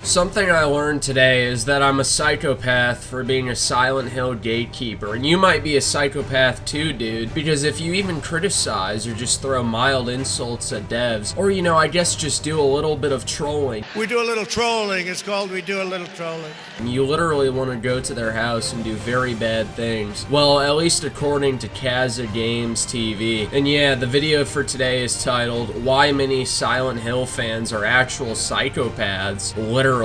Something I learned today is that I'm a psychopath for being a Silent Hill gatekeeper, and you might be a psychopath too, dude, because if you even criticize or just throw mild insults at devs, or I guess just do a little bit of trolling. We do a little trolling, it's called we do a little trolling. You literally want to go to their house and do very bad things. Well, at least according to KazzaGamesTV. And yeah, the video for today is titled, Why Many Silent Hill Fans Are Actual Psychopaths. Literally.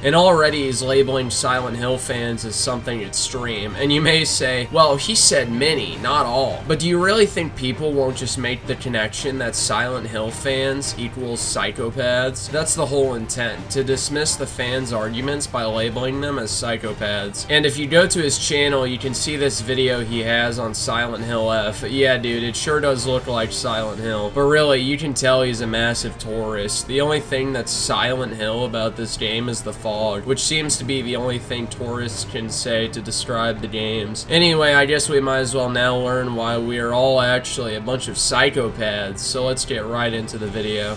And already he's labeling Silent Hill fans as something extreme. And you may say, well, he said many, not all. But do you really think people won't just make the connection that Silent Hill fans equals psychopaths? That's the whole intent, to dismiss the fans' arguments by labeling them as psychopaths. And if you go to his channel, you can see this video he has on Silent Hill F. Yeah, dude, it sure does look like Silent Hill. But really, you can tell he's a massive tourist. The only thing that's Silent Hill about this game is the fog, which seems to be the only thing tourists can say to describe the games. Anyway, I guess we might as well now learn why we are all actually a bunch of psychopaths, so let's get right into the video.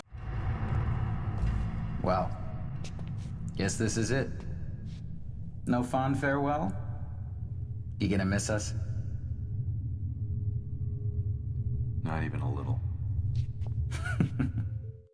Well, guess this is it. No fond farewell? You gonna miss us? Not even a little.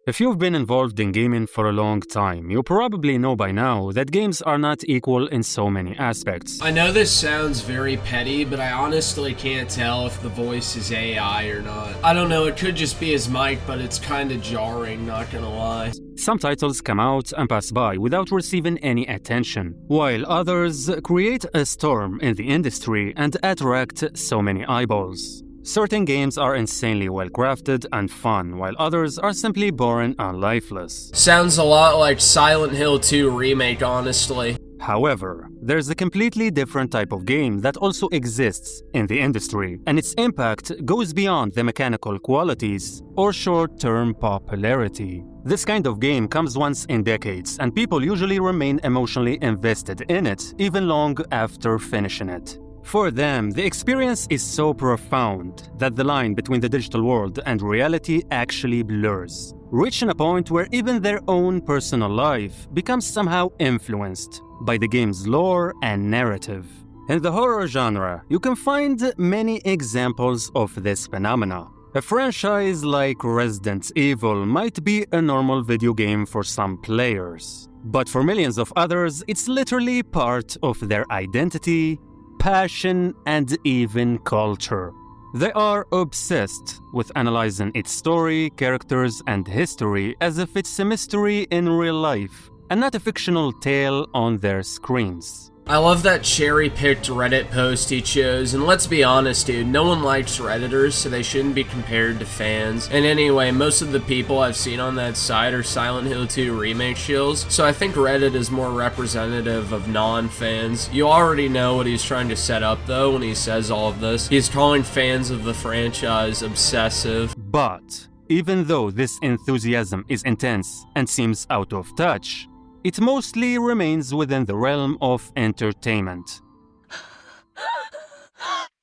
If you've been involved in gaming for a long time, you probably know by now that games are not equal in so many aspects. I know this sounds very petty, but I honestly can't tell if the voice is AI or not. I don't know, it could just be his mic, but it's kinda jarring, not gonna lie. Some titles come out and pass by without receiving any attention, while others create a storm in the industry and attract so many eyeballs. Certain games are insanely well crafted and fun, while others are simply boring and lifeless. Sounds a lot like Silent Hill 2 Remake, honestly. However, there's a completely different type of game that also exists in the industry, and its impact goes beyond the mechanical qualities or short-term popularity. This kind of game comes once in decades, and people usually remain emotionally invested in it, even long after finishing it. For them, the experience is so profound that the line between the digital world and reality actually blurs, reaching a point where even their own personal life becomes somehow influenced by the game's lore and narrative. In the horror genre, you can find many examples of this phenomena. A franchise like Resident Evil might be a normal video game for some players, but for millions of others, it's literally part of their identity, passion, and even culture. They are obsessed with analyzing its story, characters, and history as if it's a mystery in real life and not a fictional tale on their screens. I love that cherry-picked Reddit post he chose, and let's be honest, dude, no one likes Redditors, so they shouldn't be compared to fans. And anyway, most of the people I've seen on that site are Silent Hill 2 Remake shills, so I think Reddit is more representative of non-fans. You already know what he's trying to set up, though, when he says all of this. He's calling fans of the franchise obsessive. But even though this enthusiasm is intense and seems out of touch, it mostly remains within the realm of entertainment.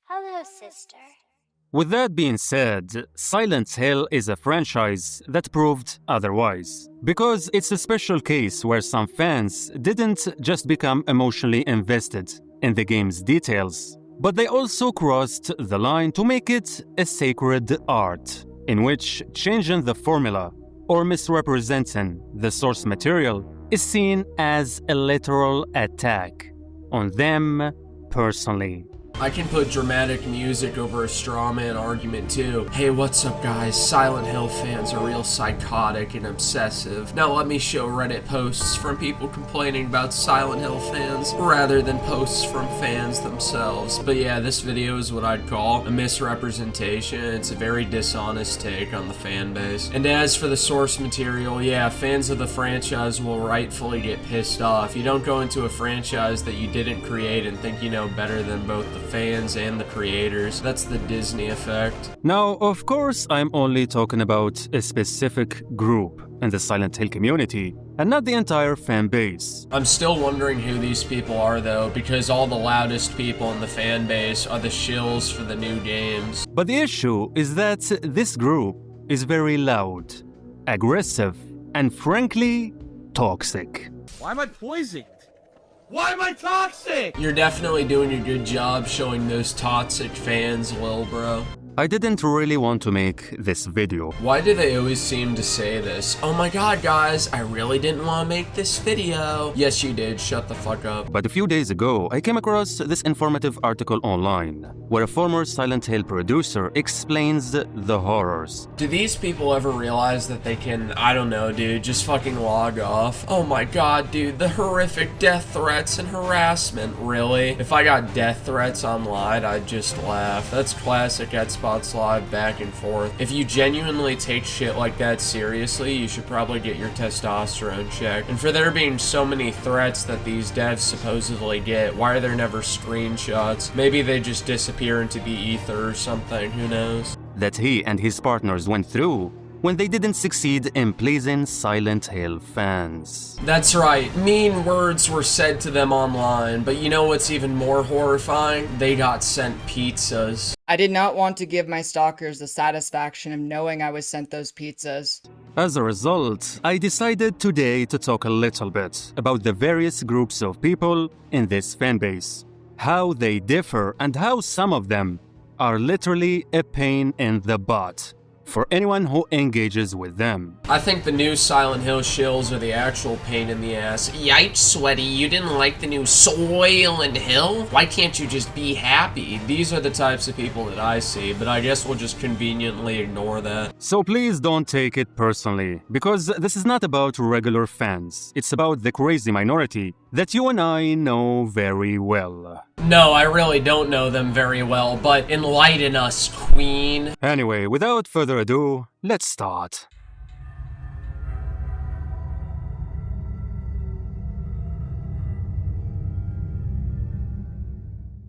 Hello, sister. With that being said, Silent Hill is a franchise that proved otherwise, because it's a special case where some fans didn't just become emotionally invested in the game's details, but they also crossed the line to make it a sacred art, in which changing the formula or misrepresenting the source material is seen as a literal attack on them personally. I can put dramatic music over a straw man argument too. Hey, what's up guys? Silent Hill fans are real psychotic and obsessive. Now let me show Reddit posts from people complaining about Silent Hill fans rather than posts from fans themselves. But yeah, this video is what I'd call a misrepresentation. It's a very dishonest take on the fan base. And as for the source material, yeah, fans of the franchise will rightfully get pissed off. You don't go into a franchise that you didn't create and think you know better than both the fans and the creators. That's the Disney effect. Now, of course, I'm only talking about a specific group in the Silent Hill community, and not the entire fan base. I'm still wondering who these people are though, because all the loudest people in the fan base are the shills for the new games. But the issue is that this group is very loud, aggressive, and frankly, toxic. Why am I poisoned? Why am I toxic? You're definitely doing a good job showing those toxic fans, lil bro. I didn't really want to make this video. Why do they always seem to say this? Oh my god, guys, I really didn't want to make this video. Yes, you did. Shut the fuck up. But a few days ago, I came across this informative article online, where a former Silent Hill producer explains the horrors. Do these people ever realize that they can, I don't know, dude, just fucking log off? Oh my god, dude, the horrific death threats and harassment, really? If I got death threats online, I'd just laugh. That's classic at Spots Live back and forth. If you genuinely take shit like that seriously, you should probably get your testosterone checked. And for there being so many threats that these devs supposedly get, why are there never screenshots? Maybe they just disappear into the ether or something, who knows? That he and his partners went through when they didn't succeed in pleasing Silent Hill fans. That's right, mean words were said to them online, but you know what's even more horrifying? They got sent pizzas. I did not want to give my stalkers the satisfaction of knowing I was sent those pizzas. As a result, I decided today to talk a little bit about the various groups of people in this fanbase, how they differ, and how some of them are literally a pain in the butt for anyone who engages with them. I think the new Silent Hill shills are the actual pain in the ass. Yikes, Sweaty, you didn't like the new Soylent Hill? Why can't you just be happy? These are the types of people that I see, but I guess we'll just conveniently ignore that. So please don't take it personally, because this is not about regular fans. It's about the crazy minority that you and I know very well. No, I really don't know them very well, but enlighten us, Queen. Anyway, without further ado, let's start.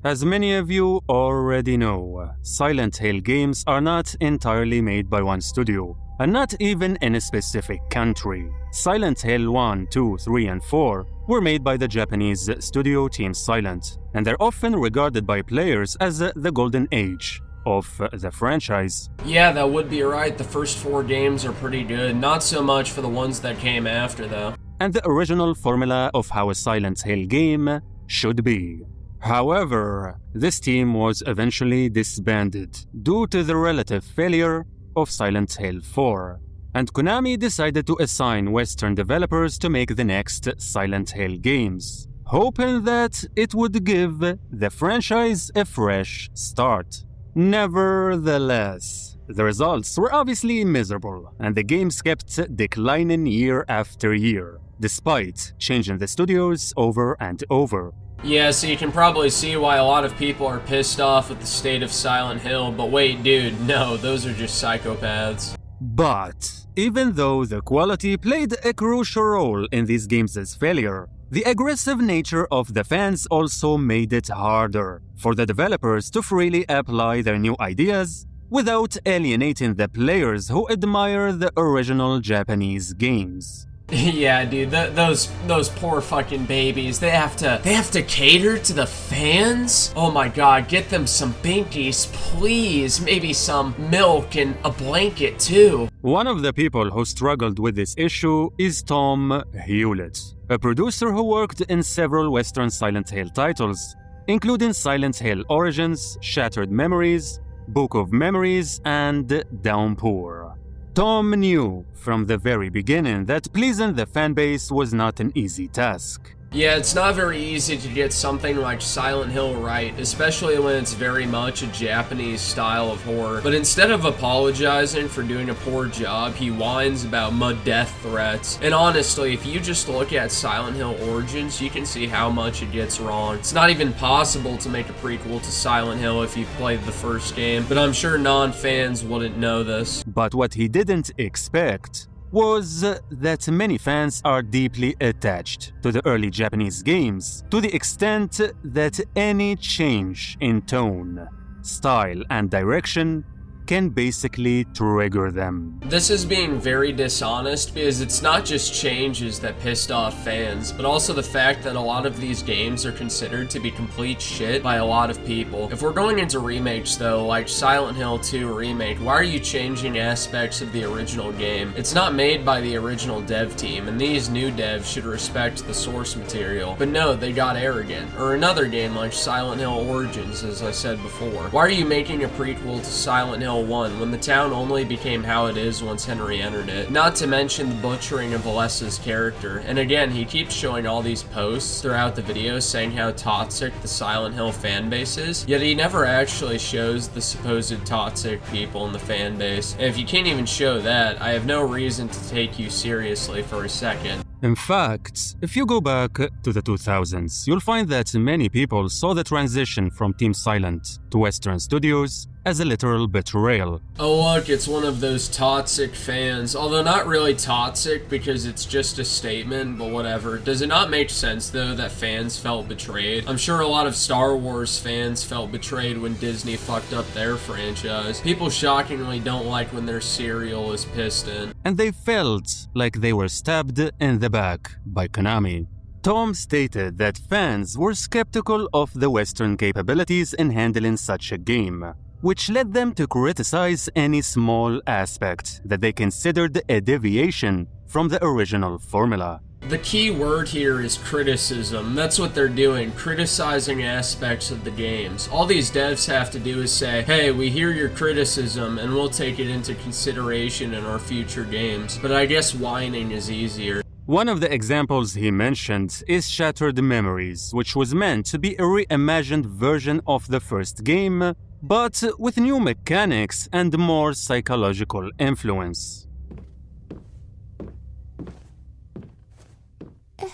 As many of you already know, Silent Hill games are not entirely made by one studio, and not even in a specific country. Silent Hill 1, 2, 3, and 4 were made by the Japanese studio Team Silent, and they're often regarded by players as the golden age of the franchise. Yeah, that would be right. The first 4 games are pretty good. Not so much for the ones that came after, though. And the original formula of how a Silent Hill game should be. However, this team was eventually disbanded due to the relative failure of Silent Hill 4, and Konami decided to assign Western developers to make the next Silent Hill games, hoping that it would give the franchise a fresh start. Nevertheless, the results were obviously miserable, and the games kept declining year after year, despite changing the studios over and over. Yeah, so you can probably see why a lot of people are pissed off with the state of Silent Hill, but wait, dude, no, those are just psychopaths. But even though the quality played a crucial role in these games' failure, the aggressive nature of the fans also made it harder for the developers to freely apply their new ideas without alienating the players who admire the original Japanese games. Yeah, dude, those poor fucking babies, they have to cater to the fans? Oh my god, get them some binkies, please. Maybe some milk and a blanket, too. One of the people who struggled with this issue is Tom Hewlett, a producer who worked in several Western Silent Hill titles, including Silent Hill Origins, Shattered Memories, Book of Memories, and Downpour. Tom knew from the very beginning that pleasing the fanbase was not an easy task. Yeah, it's not very easy to get something like Silent Hill right, especially when it's very much a Japanese style of horror. But instead of apologizing for doing a poor job, he whines about mud death threats. And honestly, if you just look at Silent Hill Origins, you can see how much it gets wrong. It's not even possible to make a prequel to Silent Hill if you've played the first game, but I'm sure non-fans wouldn't know this. But what he didn't expect was that many fans are deeply attached to the early Japanese games, to the extent that any change in tone, style, and direction can basically trigger them. This is being very dishonest because it's not just changes that pissed off fans, but also the fact that a lot of these games are considered to be complete shit by a lot of people. If we're going into remakes though, like Silent Hill 2 Remake, why are you changing aspects of the original game? It's not made by the original dev team, and these new devs should respect the source material. But no, they got arrogant. Or another game like Silent Hill Origins, as I said before. Why are you making a prequel to Silent Hill 1 when the town only became how it is once Henry entered it? Not to mention the butchering of Alessa's character. And again, he keeps showing all these posts throughout the video saying how toxic the Silent Hill fan base is, yet he never actually shows the supposed toxic people in the fan base. And if you can't even show that, I have no reason to take you seriously for a second. In fact, if you go back to the 2000s, you'll find that many people saw the transition from Team Silent to Western Studios as a literal betrayal. Oh look, it's one of those toxic fans. Although not really toxic because it's just a statement, but whatever. Does it not make sense though that fans felt betrayed? I'm sure a lot of Star Wars fans felt betrayed when Disney fucked up their franchise. People shockingly don't like when their cereal is pissed in. And they felt like they were stabbed in the back by Konami. Tom stated that fans were skeptical of the Western capabilities in handling such a game, which led them to criticize any small aspect that they considered a deviation from the original formula. The key word here is criticism. That's what they're doing, criticizing aspects of the games. All these devs have to do is say, hey, we hear your criticism and we'll take it into consideration in our future games. But I guess whining is easier. One of the examples he mentioned is Shattered Memories, which was meant to be a reimagined version of the first game, but with new mechanics and more psychological influence.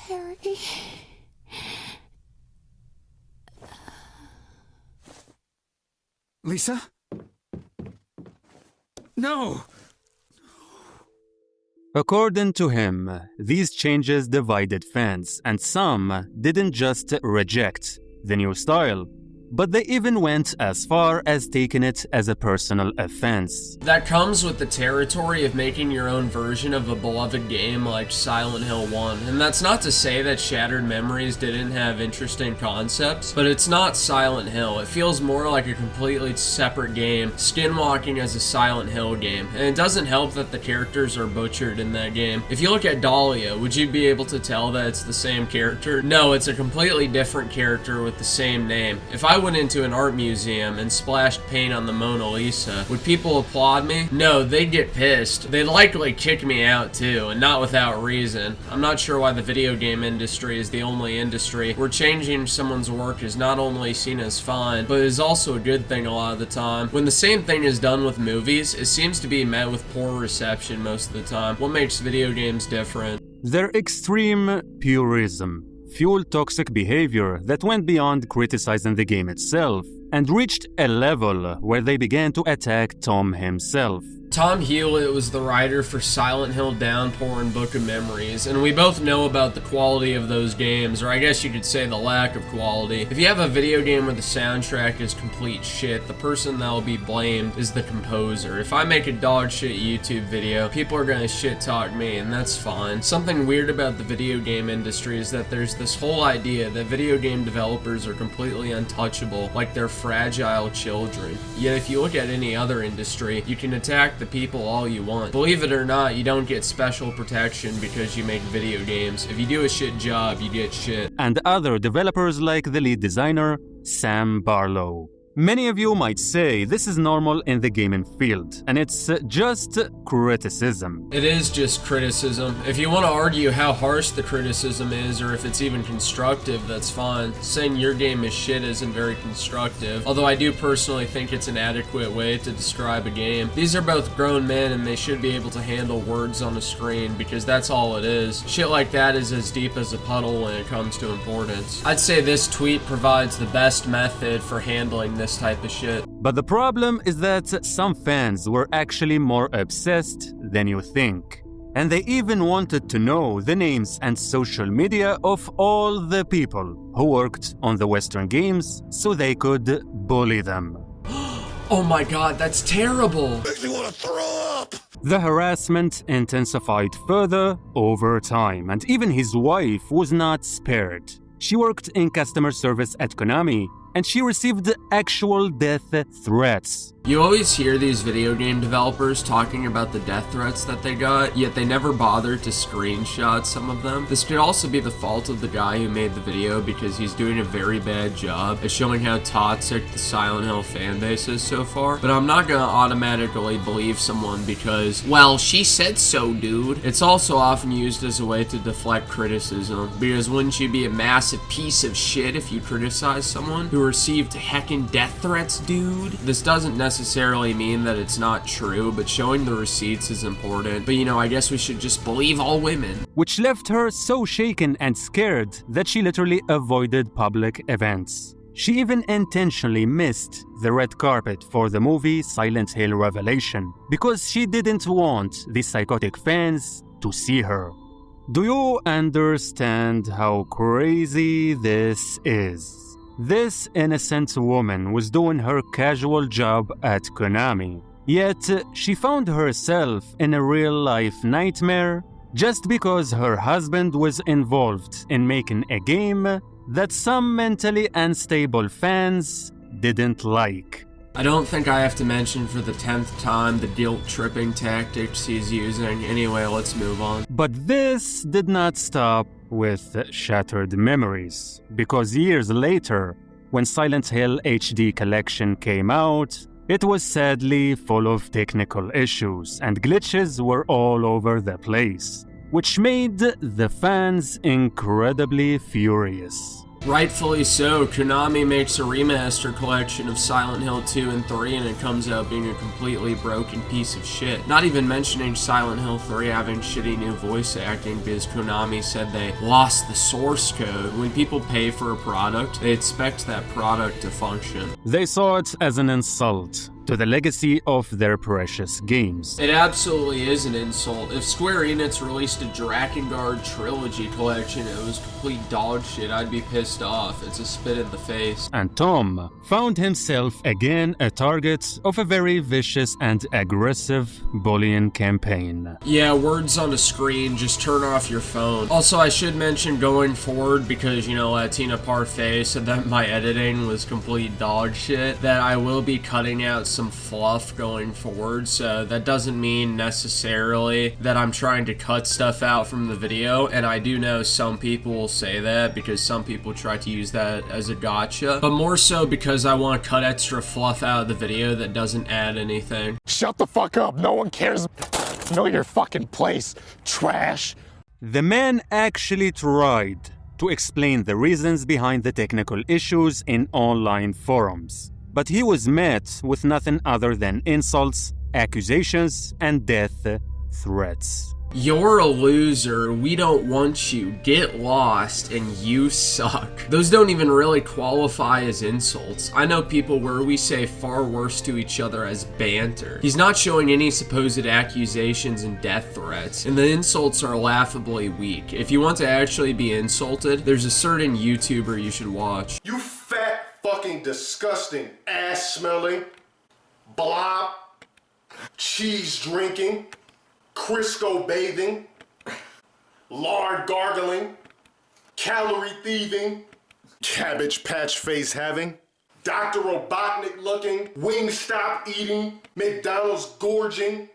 Harry. Lisa? No! According to him, these changes divided fans, and some didn't just reject the new style, but they even went as far as taking it as a personal offense. That comes with the territory of making your own version of a beloved game like Silent Hill 1. And that's not to say that Shattered Memories didn't have interesting concepts, but it's not Silent Hill. It feels more like a completely separate game, skinwalking as a Silent Hill game. And it doesn't help that the characters are butchered in that game. If you look at Dahlia, would you be able to tell that it's the same character? No, it's a completely different character with the same name. If I went into an art museum and splashed paint on the Mona Lisa, would people applaud me? No, they'd get pissed. They'd likely kick me out too, and not without reason. I'm not sure why the video game industry is the only industry where changing someone's work is not only seen as fine, but is also a good thing a lot of the time. When the same thing is done with movies, it seems to be met with poor reception most of the time. What makes video games different? Their extreme purism fueled toxic behavior that went beyond criticizing the game itself and reached a level where they began to attack Tom himself. Tom Hewlett was the writer for Silent Hill Downpour and Book of Memories, and we both know about the quality of those games, or I guess you could say the lack of quality. If you have a video game where the soundtrack is complete shit, the person that will be blamed is the composer. If I make a dog shit YouTube video, people are gonna shit talk me, and that's fine. Something weird about the video game industry is that there's this whole idea that video game developers are completely untouchable, like they're fragile children. Yet if you look at any other industry, you can attack the people all you want. Believe it or not, you don't get special protection because you make video games. If you do a shit job, you get shit. And other developers like the lead designer, Sam Barlow. Many of you might say this is normal in the gaming field, and it's just criticism. It is just criticism. If you want to argue how harsh the criticism is, or if it's even constructive, that's fine. Saying your game is shit isn't very constructive, although I do personally think it's an adequate way to describe a game. These are both grown men, and they should be able to handle words on a screen, because that's all it is. Shit like that is as deep as a puddle when it comes to importance. I'd say this tweet provides the best method for handling this type of shit. But the problem is that some fans were actually more obsessed than you think. And they even wanted to know the names and social media of all the people who worked on the Western games so they could bully them. Oh my god, that's terrible. Makes me want to throw up. The harassment intensified further over time, and even his wife was not spared. She worked in customer service at Konami, and she received actual death threats. You always hear these video game developers talking about the death threats that they got, yet they never bother to screenshot some of them. This could also be the fault of the guy who made the video because he's doing a very bad job at showing how toxic the Silent Hill fanbase is so far. But I'm not gonna automatically believe someone because, well, she said so, dude. It's also often used as a way to deflect criticism, because wouldn't you be a massive piece of shit if you criticize someone who received heckin' death threats, dude? This doesn't necessarily mean that it's not true, but showing the receipts is important. But you know, I guess we should just believe all women. Which left her so shaken and scared that she literally avoided public events. She even intentionally missed the red carpet for the movie Silent Hill Revelation because she didn't want the psychotic fans to see her. Do you understand how crazy this is? This innocent woman was doing her casual job at Konami, yet she found herself in a real-life nightmare just because her husband was involved in making a game that some mentally unstable fans didn't like. I don't think I have to mention for the 10th time the guilt-tripping tactics he's using. Anyway, let's move on. But this did not stop with shattered memories, because years later, when Silent Hill HD Collection came out, it was sadly full of technical issues and glitches were all over the place, which made the fans incredibly furious. Rightfully so, Konami makes a remaster collection of Silent Hill 2 and 3 and it comes out being a completely broken piece of shit. Not even mentioning Silent Hill 3 having shitty new voice acting because Konami said they lost the source code. When people pay for a product, they expect that product to function. They saw it as an insult to the legacy of their precious games. It absolutely is an insult. If Square Enix released a Drakengard trilogy collection and it was complete dog shit, I'd be pissed off. It's a spit in the face. And Tom found himself again a target of a very vicious and aggressive bullying campaign. Yeah, words on a screen, just turn off your phone. Also, I should mention going forward, because, you know, Latina Parfait said that my editing was complete dog shit, that I will be cutting out some fluff going forward, so that doesn't mean necessarily that I'm trying to cut stuff out from the video, and I do know some people will say that because some people try to use that as a gotcha, but more so because I want to cut extra fluff out of the video that doesn't add anything. Shut the fuck up. No one cares. Know your fucking place, trash. The man actually tried to explain the reasons behind the technical issues in online forums, but he was met with nothing other than insults, accusations, and death threats. You're a loser, we don't want you, get lost, and you suck. Those don't even really qualify as insults. I know people where we say far worse to each other as banter. He's not showing any supposed accusations and death threats, and the insults are laughably weak. If you want to actually be insulted, there's a certain YouTuber you should watch. You fat, fucking disgusting, ass smelling, blob, cheese drinking, Crisco bathing, lard gargling, calorie thieving, cabbage patch face having, Dr. Robotnik looking, Wingstop eating, McDonald's gorging,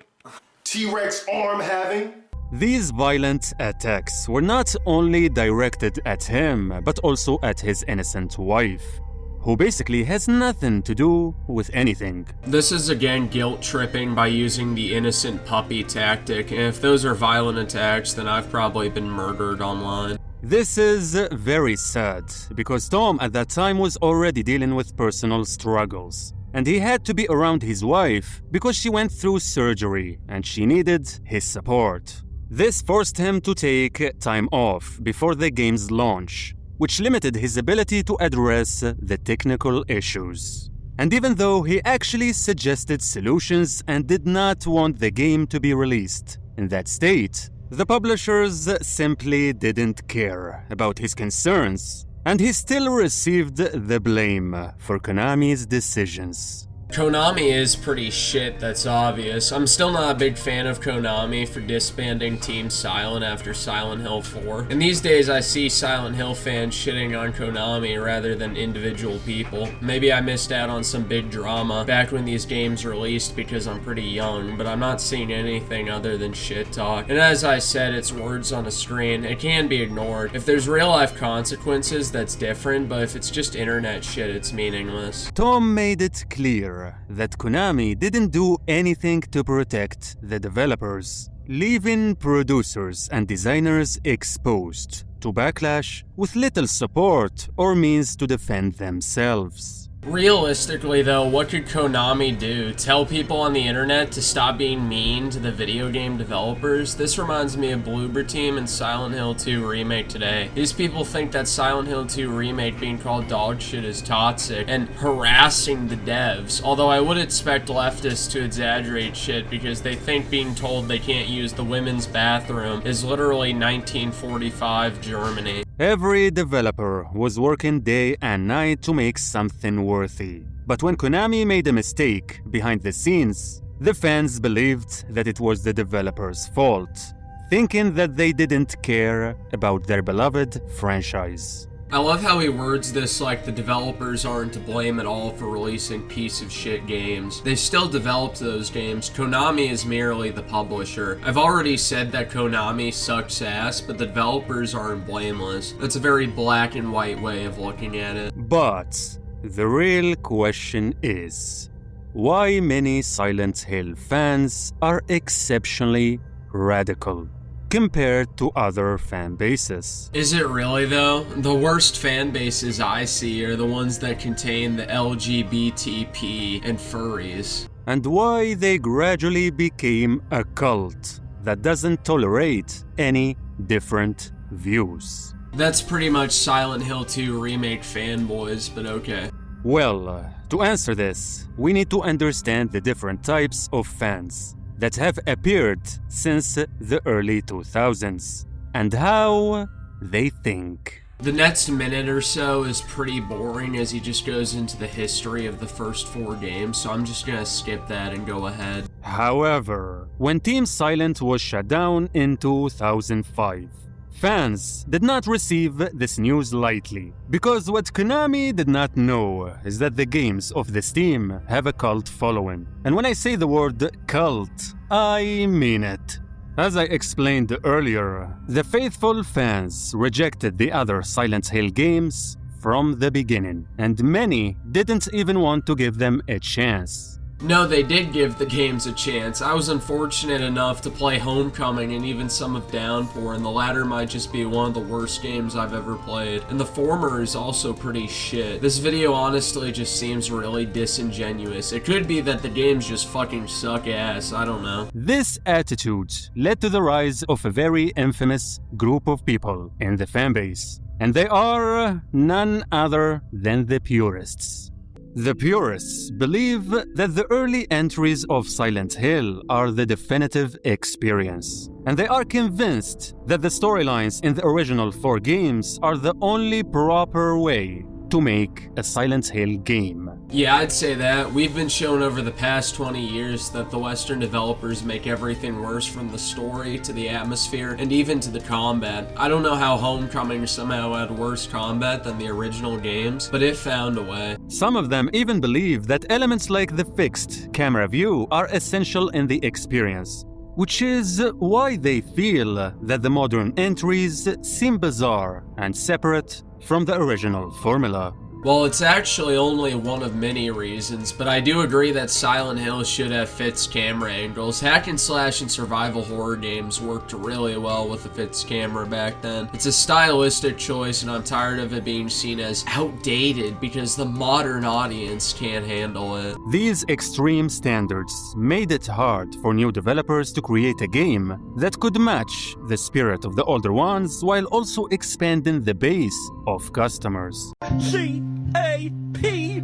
T-Rex arm having. These violent attacks were not only directed at him, but also at his innocent wife, who basically has nothing to do with anything. This is again guilt-tripping by using the innocent puppy tactic, and if those are violent attacks, then I've probably been murdered online. This is very sad, because Tom at that time was already dealing with personal struggles, and he had to be around his wife because she went through surgery and she needed his support. This forced him to take time off before the game's launch, which limited his ability to address the technical issues. And even though he actually suggested solutions and did not want the game to be released in that state, the publishers simply didn't care about his concerns, and he still received the blame for Konami's decisions. Konami is pretty shit, that's obvious. I'm still not a big fan of Konami for disbanding Team Silent after Silent Hill 4. And these days I see Silent Hill fans shitting on Konami rather than individual people. Maybe I missed out on some big drama back when these games released because I'm pretty young, but I'm not seeing anything other than shit talk. And as I said, it's words on a screen. It can be ignored. If there's real life consequences, that's different, but if it's just internet shit, it's meaningless. Tom made it clear that Konami didn't do anything to protect the developers, leaving producers and designers exposed to backlash with little support or means to defend themselves. Realistically though, what could Konami do? Tell people on the internet to stop being mean to the video game developers? This reminds me of Bloober Team and Silent Hill 2 Remake today. These people think that Silent Hill 2 Remake being called dog shit is toxic and harassing the devs, although I would expect leftists to exaggerate shit because they think being told they can't use the women's bathroom is literally 1945 Germany. Every developer was working day and night to make something worthy. But when Konami made a mistake behind the scenes, the fans believed that it was the developers' fault, thinking that they didn't care about their beloved franchise. I love how he words this like the developers aren't to blame at all for releasing piece of shit games. They still developed those games. Konami is merely the publisher. I've already said that Konami sucks ass, but the developers aren't blameless. That's a very black and white way of looking at it. But the real question is, why many Silent Hill fans are exceptionally radical compared to other fan bases? Is it really though? The worst fan bases I see are the ones that contain the LGBTP and furries. And why they gradually became a cult that doesn't tolerate any different views? That's pretty much Silent Hill 2 Remake fanboys, but okay. Well, to answer this, we need to understand the different types of fans that have appeared since the early 2000s and how they think. The next minute or so is pretty boring as he just goes into the history of the first 4 games, so I'm just gonna skip that and go ahead. However, when Team Silent was shut down in 2005, fans did not receive this news lightly, because what Konami did not know is that the games of this team have a cult following. And when I say the word cult, I mean it. As I explained earlier, the faithful fans rejected the other Silent Hill games from the beginning, and many didn't even want to give them a chance. No, they did give the games a chance. I was unfortunate enough to play Homecoming and even some of Downpour, and the latter might just be one of the worst games I've ever played. And the former is also pretty shit. This video honestly just seems really disingenuous. It could be that the games just fucking suck ass, I don't know. This attitude led to the rise of a very infamous group of people in the fanbase, and they are none other than the purists. The purists believe that the early entries of Silent Hill are the definitive experience, and they are convinced that the storylines in the original 4 games are the only proper way to make a Silent Hill game. Yeah, I'd say that. We've been shown over the past 20 years that the Western developers make everything worse, from the story to the atmosphere and even to the combat. I don't know how Homecoming somehow had worse combat than the original games, but it found a way. Some of them even believe that elements like the fixed camera view are essential in the experience, which is why they feel that the modern entries seem bizarre and separate from the original formula. Well, it's actually only one of many reasons, but I do agree that Silent Hill should have fixed camera angles. Hack and slash and survival horror games worked really well with the fixed camera back then. It's a stylistic choice, and I'm tired of it being seen as outdated because the modern audience can't handle it. These extreme standards made it hard for new developers to create a game that could match the spirit of the older ones while also expanding the base of customers. C-A-P.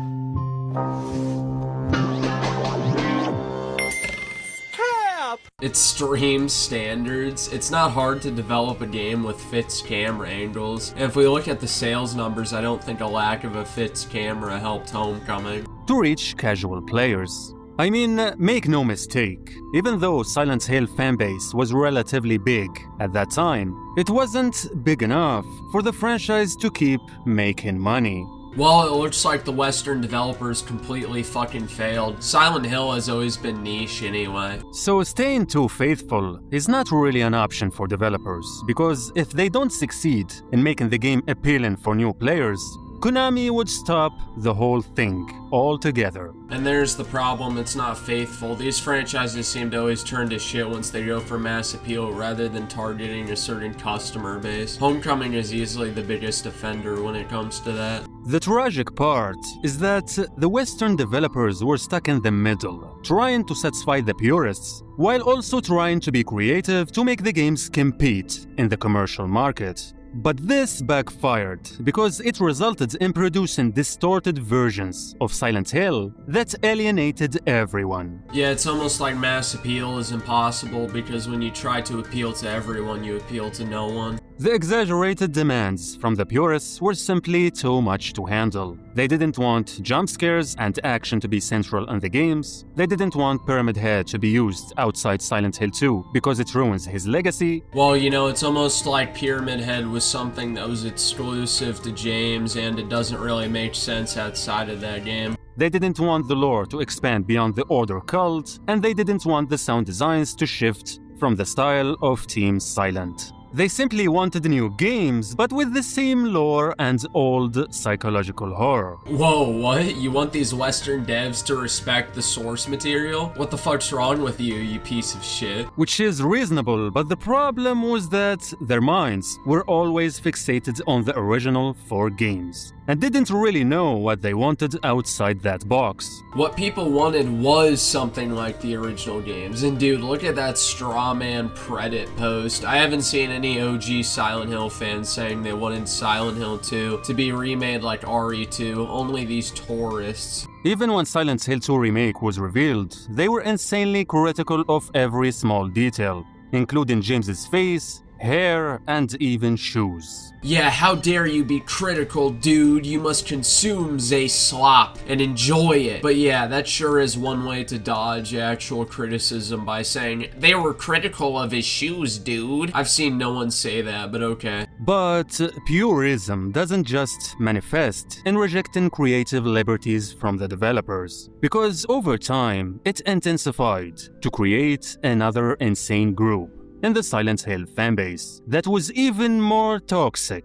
Cap! Extreme standards. It's not hard to develop a game with fixed camera angles. And if we look at the sales numbers, I don't think a lack of a fixed camera helped Homecoming. to reach casual players. I mean, make no mistake, even though Silent Hill fanbase was relatively big at that time, it wasn't big enough for the franchise to keep making money. Well, it looks like the Western developers completely fucking failed. Silent Hill has always been niche anyway. So staying too faithful is not really an option for developers, because if they don't succeed in making the game appealing for new players, Konami would stop the whole thing altogether. And there's the problem, it's not faithful. These franchises seem to always turn to shit once they go for mass appeal rather than targeting a certain customer base. Homecoming is easily the biggest offender when it comes to that. The tragic part is that the Western developers were stuck in the middle, trying to satisfy the purists, while also trying to be creative to make the games compete in the commercial market. But this backfired because it resulted in producing distorted versions of Silent Hill that alienated everyone. Yeah, it's almost like mass appeal is impossible because when you try to appeal to everyone, you appeal to no one. The exaggerated demands from the purists were simply too much to handle. They didn't want jump scares and action to be central in the games. They didn't want Pyramid Head to be used outside Silent Hill 2 because it ruins his legacy. Well, you know, it's almost like Pyramid Head was something that was exclusive to James and it doesn't really make sense outside of that game. They didn't want the lore to expand beyond the Order cult, and they didn't want the sound designs to shift from the style of Team Silent. They simply wanted new games, but with the same lore and old psychological horror. Whoa, what? You want these Western devs to respect the source material? What the fuck's wrong with you, you piece of shit? Which is reasonable, but the problem was that their minds were always fixated on the original 4 games, and didn't really know what they wanted outside that box. What people wanted was something like the original games, and dude, look at that straw man Reddit post. I haven't seen any OG Silent Hill fans saying they wanted Silent Hill 2 to be remade like RE2, only these tourists. Even when Silent Hill 2 Remake was revealed, they were insanely critical of every small detail, including James's face, hair, and even shoes. Yeah, how dare you be critical, dude? You must consume Zay slop and enjoy it. But yeah, that sure is one way to dodge actual criticism by saying, they were critical of his shoes, dude. I've seen no one say that, but okay. But purism doesn't just manifest in rejecting creative liberties from the developers, because over time, it intensified to create another insane group in the Silent Hill fanbase that was even more toxic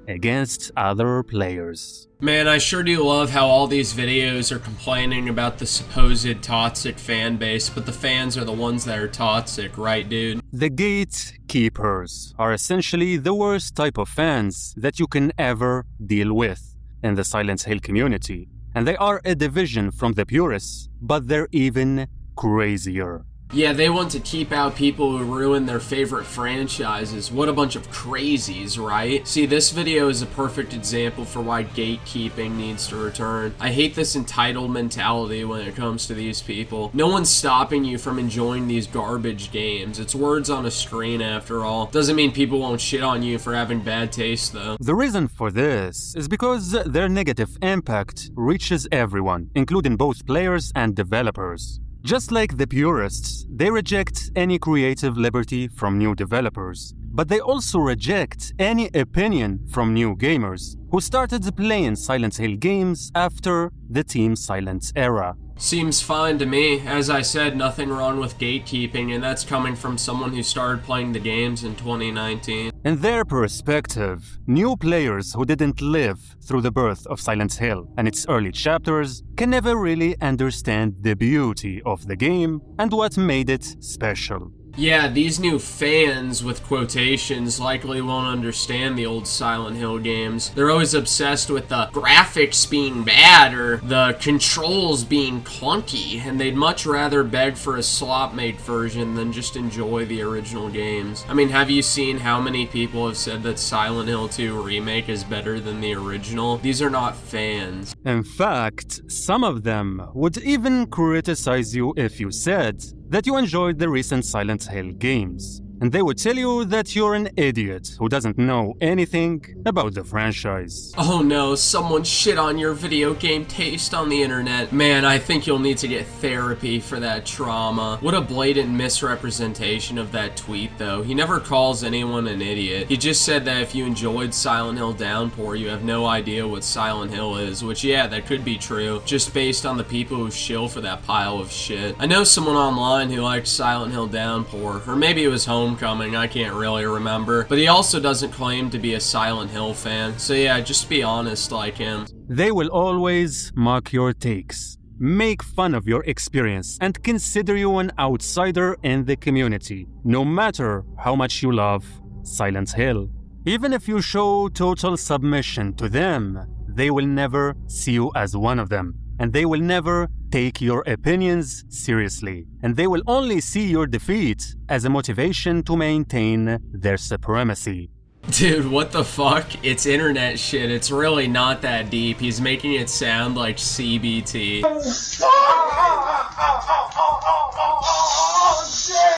against other players. Man, I sure do love how all these videos are complaining about the supposed toxic fanbase, but the fans are the ones that are toxic, right, dude? The gatekeepers are essentially the worst type of fans that you can ever deal with in the Silent Hill community, and they are a division from the purists, but they're even crazier. Yeah, they want to keep out people who ruin their favorite franchises. What a bunch of crazies, right? See, this video is a perfect example for why gatekeeping needs to return. I hate this entitled mentality when it comes to these people. No one's stopping you from enjoying these garbage games. It's words on a screen after all. Doesn't mean people won't shit on you for having bad taste though. The reason for this is because their negative impact reaches everyone, including both players and developers. Just like the purists, they reject any creative liberty from new developers, but they also reject any opinion from new gamers who started playing Silent Hill games after the Team Silent era. Seems fine to me. As I said, nothing wrong with gatekeeping, and that's coming from someone who started playing the games in 2019. In their perspective, new players who didn't live through the birth of Silent Hill and its early chapters can never really understand the beauty of the game and what made it special. Yeah, these new fans, with quotations, likely won't understand the old Silent Hill games. They're always obsessed with the graphics being bad or the controls being clunky, and they'd much rather beg for a slop-made version than just enjoy the original games. I mean, have you seen how many people have said that Silent Hill 2 Remake is better than the original? These are not fans. In fact, some of them would even criticize you if you said that you enjoyed the recent Silent Hill games. and they would tell you that you're an idiot who doesn't know anything about the franchise. Oh no, someone shit on your video game taste on the internet. Man, I think you'll need to get therapy for that trauma. What a blatant misrepresentation of that tweet though. He never calls anyone an idiot. He just said that if you enjoyed Silent Hill Downpour, you have no idea what Silent Hill is, which yeah, that could be true, just based on the people who shill for that pile of shit. I know someone online who liked Silent Hill Downpour, or maybe it was Homecoming, I can't really remember, but he also doesn't claim to be a Silent Hill fan, so yeah, just be honest like him. They will always mock your takes, make fun of your experience, and consider you an outsider in the community, no matter how much you love Silent Hill. Even if you show total submission to them, they will never see you as one of them, and they will never take your opinions seriously, and they will only see your defeat as a motivation to maintain their supremacy. Dude, what the fuck? It's internet shit. It's really not that deep. He's making it sound like CBT.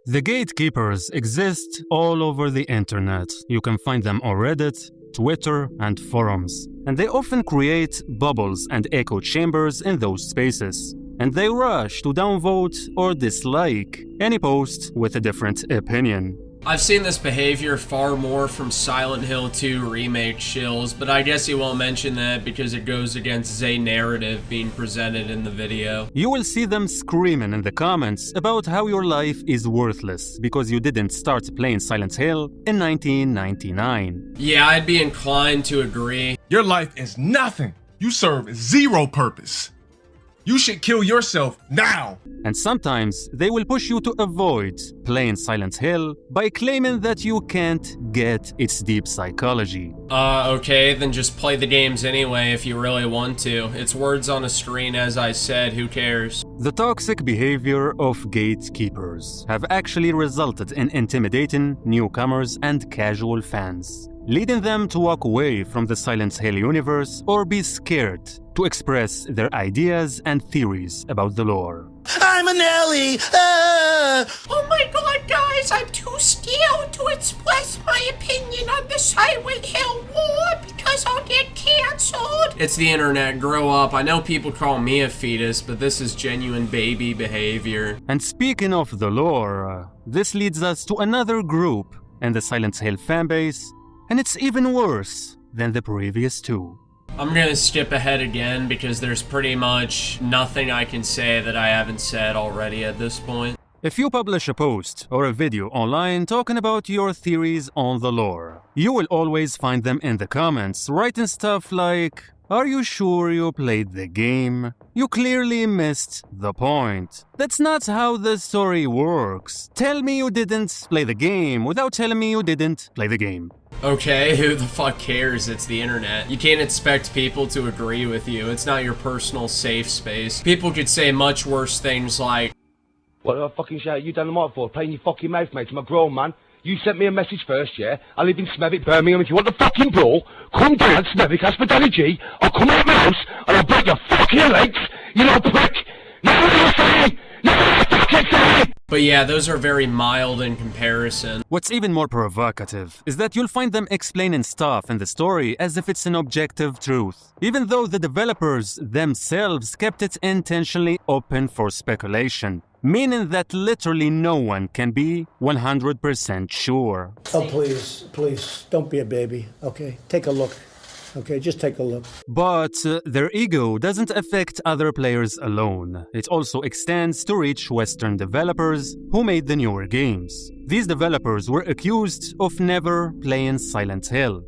The gatekeepers exist all over the internet. You can find them on Reddit, Twitter, and forums. And they often create bubbles and echo chambers in those spaces. And they rush to downvote or dislike any post with a different opinion. I've seen this behavior far more from Silent Hill 2 remake shills, but I guess he won't mention that because it goes against Zay narrative being presented in the video. You will see them screaming in the comments about how your life is worthless because you didn't start playing Silent Hill in 1999. Yeah, I'd be inclined to agree. Your life is nothing. You serve zero purpose. You should kill yourself now. And sometimes they will push you to avoid playing Silent Hill by claiming that you can't get its deep psychology. Okay, then just play the games anyway if you really want to. It's words on a screen, as I said, who cares? The toxic behavior of gatekeepers have actually resulted in intimidating newcomers and casual fans, leading them to walk away from the Silent Hill universe or be scared to express their ideas and theories about the lore. I'm an Ellie! Oh my god, guys, I'm too scared to express my opinion on the Silent Hill War because I'll get cancelled. It's the internet, grow up. I know people call me a fetus, but this is genuine baby behavior. And speaking of the lore, this leads us to another group in the Silent Hill fanbase, and it's even worse than the previous two. I'm gonna skip ahead again because there's pretty much nothing I can say that I haven't said already at this point. If you publish a post or a video online talking about your theories on the lore, you will always find them in the comments writing stuff like, "Are you sure you played the game? You clearly missed the point. That's not how the story works. Tell me you didn't play the game without telling me you didn't play the game." Okay, who the fuck cares? It's the internet. You can't expect people to agree with you. It's not your personal safe space. People could say much worse things like, "What did I fucking shout you down the mic for? Playing your fucking mouth, mate. I'm a grown man. You sent me a message first, yeah? I live in Smethwick, Birmingham. If you want the fucking brawl, come down Smethwick, Hospitality. I'll come out of my house and I'll break your fucking legs, you little prick. No, what am I saying? No, what am I fucking saying?" But yeah, those are very mild in comparison. What's even more provocative is that you'll find them explaining stuff in the story as if it's an objective truth, even though the developers themselves kept it intentionally open for speculation, meaning that literally no one can be 100% sure. Oh, please, don't be a baby, okay? Take a look. Okay, just take a look. But their ego doesn't affect other players alone. It also extends to reach Western developers who made the newer games. These developers were accused of never playing Silent Hill.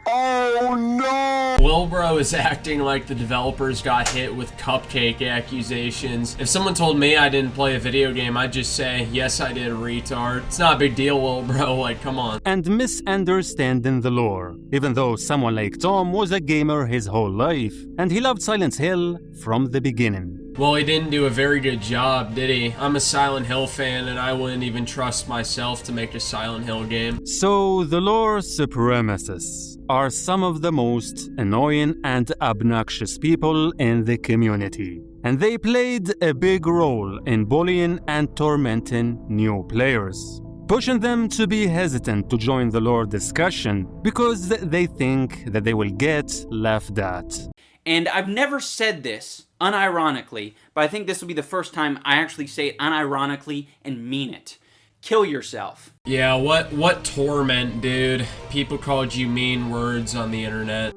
Oh no! Wilbro is acting like the developers got hit with cupcake accusations. If someone told me I didn't play a video game, I'd just say, yes I did, retard. It's not a big deal, Wilbro, like come on. And misunderstanding the lore, even though someone like Tom was a gamer his whole life, and he loved Silent Hill from the beginning. Well, he didn't do a very good job, did he? I'm a Silent Hill fan, and I wouldn't even trust myself to make a Silent Hill game. So, the lore supremacists are some of the most annoying and obnoxious people in the community. And they played a big role in bullying and tormenting new players, pushing them to be hesitant to join the lore discussion because they think that they will get laughed at. And I've never said this unironically, but I think this will be the first time I actually say it unironically and mean it. Kill yourself. Yeah, what torment, dude? People called you mean words on the internet.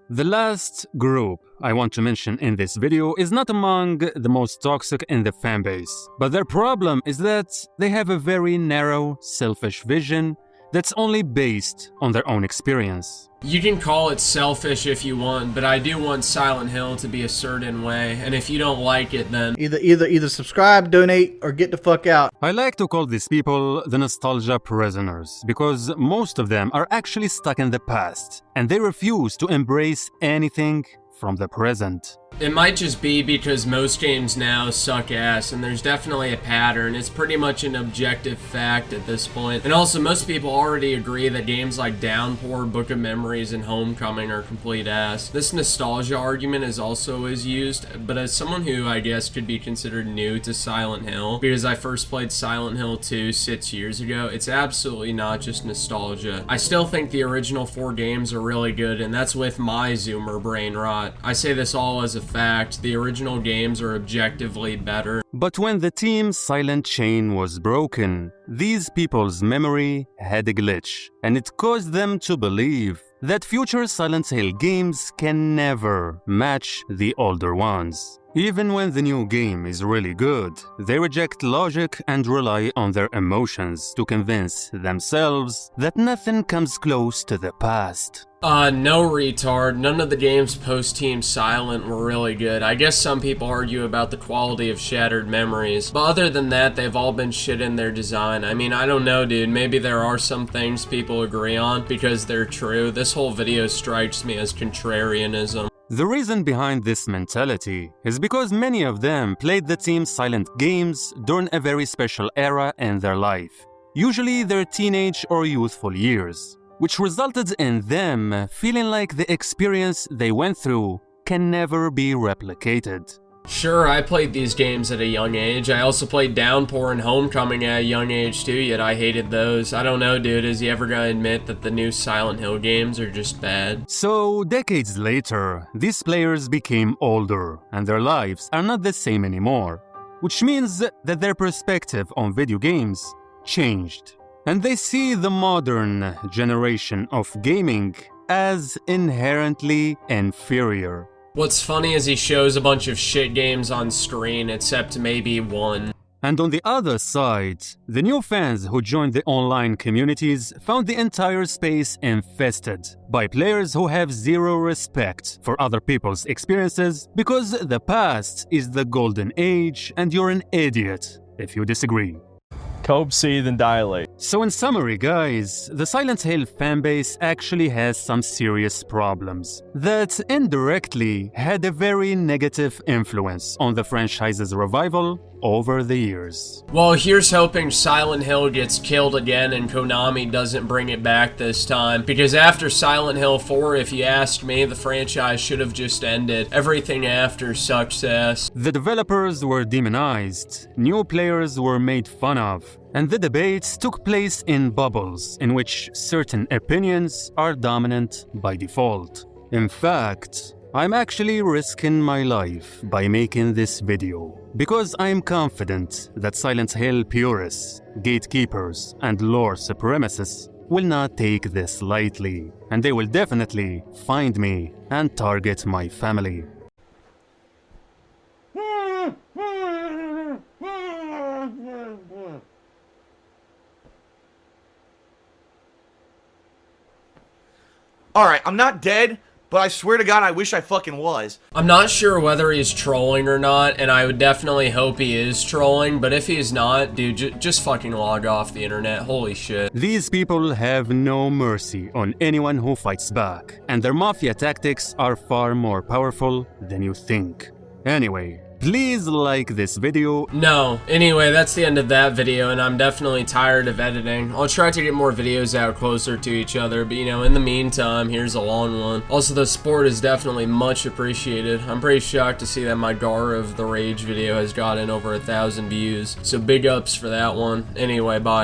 The last group I want to mention in this video is not among the most toxic in the fanbase, but their problem is that they have a very narrow, selfish vision that's only based on their own experience. You can call it selfish if you want, but I do want Silent Hill to be a certain way, and if you don't like it, then either subscribe, donate, or get the fuck out. I like to call these people the nostalgia prisoners, because most of them are actually stuck in the past, and they refuse to embrace anything from the present. It might just be because most games now suck ass, and there's definitely a pattern. It's pretty much an objective fact at this point. And also, most people already agree that games like Downpour, Book of Memories, and Homecoming are complete ass. This nostalgia argument is also used, but as someone who I guess could be considered new to Silent Hill, because I first played Silent Hill 2 6 years ago, it's absolutely not just nostalgia. I still think the original 4 games are really good, and that's with my Zoomer brain rot. I say this all as a fact, the original games are objectively better. But when the team's silent chain was broken, these people's memory had a glitch, and it caused them to believe that future Silent Hill games can never match the older ones. Even when the new game is really good, they reject logic and rely on their emotions to convince themselves that nothing comes close to the past. No, retard. None of the games post-Team Silent were really good. I guess some people argue about the quality of Shattered Memories, but other than that, they've all been shit in their design. I mean, I don't know, dude. Maybe there are some things people agree on because they're true. This whole video strikes me as contrarianism. The reason behind this mentality is because many of them played the Team Silent games during a very special era in their life, usually their teenage or youthful years, which resulted in them feeling like the experience they went through can never be replicated. Sure, I played these games at a young age. I also played Downpour and Homecoming at a young age too, yet I hated those. I don't know, dude, is he ever gonna admit that the new Silent Hill games are just bad? So, decades later, these players became older, and their lives are not the same anymore, which means that their perspective on video games changed. And they see the modern generation of gaming as inherently inferior. What's funny is he shows a bunch of shit games on screen, except maybe one. And on the other side, the new fans who joined the online communities found the entire space infested by players who have zero respect for other people's experiences because the past is the golden age and you're an idiot if you disagree. Cope, seethe, and dilate. So in summary, guys, the Silent Hill fanbase actually has some serious problems that indirectly had a very negative influence on the franchise's revival over the years. Well, here's hoping Silent Hill gets killed again and Konami doesn't bring it back this time, because after Silent Hill 4, if you ask me, the franchise should have just ended. Everything after sucks ass. The developers were demonized, new players were made fun of, and the debates took place in bubbles in which certain opinions are dominant by default. In fact, I'm actually risking my life by making this video, because I'm confident that Silent Hill purists, gatekeepers, and lore supremacists will not take this lightly, and they will definitely find me and target my family. Alright, I'm not dead, but I swear to God, I wish I fucking was. I'm not sure whether he's trolling or not, and I would definitely hope he is trolling, but if he's not, dude, just fucking log off the internet. Holy shit. These people have no mercy on anyone who fights back, and their mafia tactics are far more powerful than you think. Anyway, Please like this video. No. Anyway, that's the end of that video, and I'm definitely tired of editing. I'll try to get more videos out closer to each other, but you know, in the meantime, here's a long one. Also, the support is definitely much appreciated. I'm pretty shocked to see that my Gar of the Rage video has gotten over 1,000 views, so big ups for that one. Anyway, bye.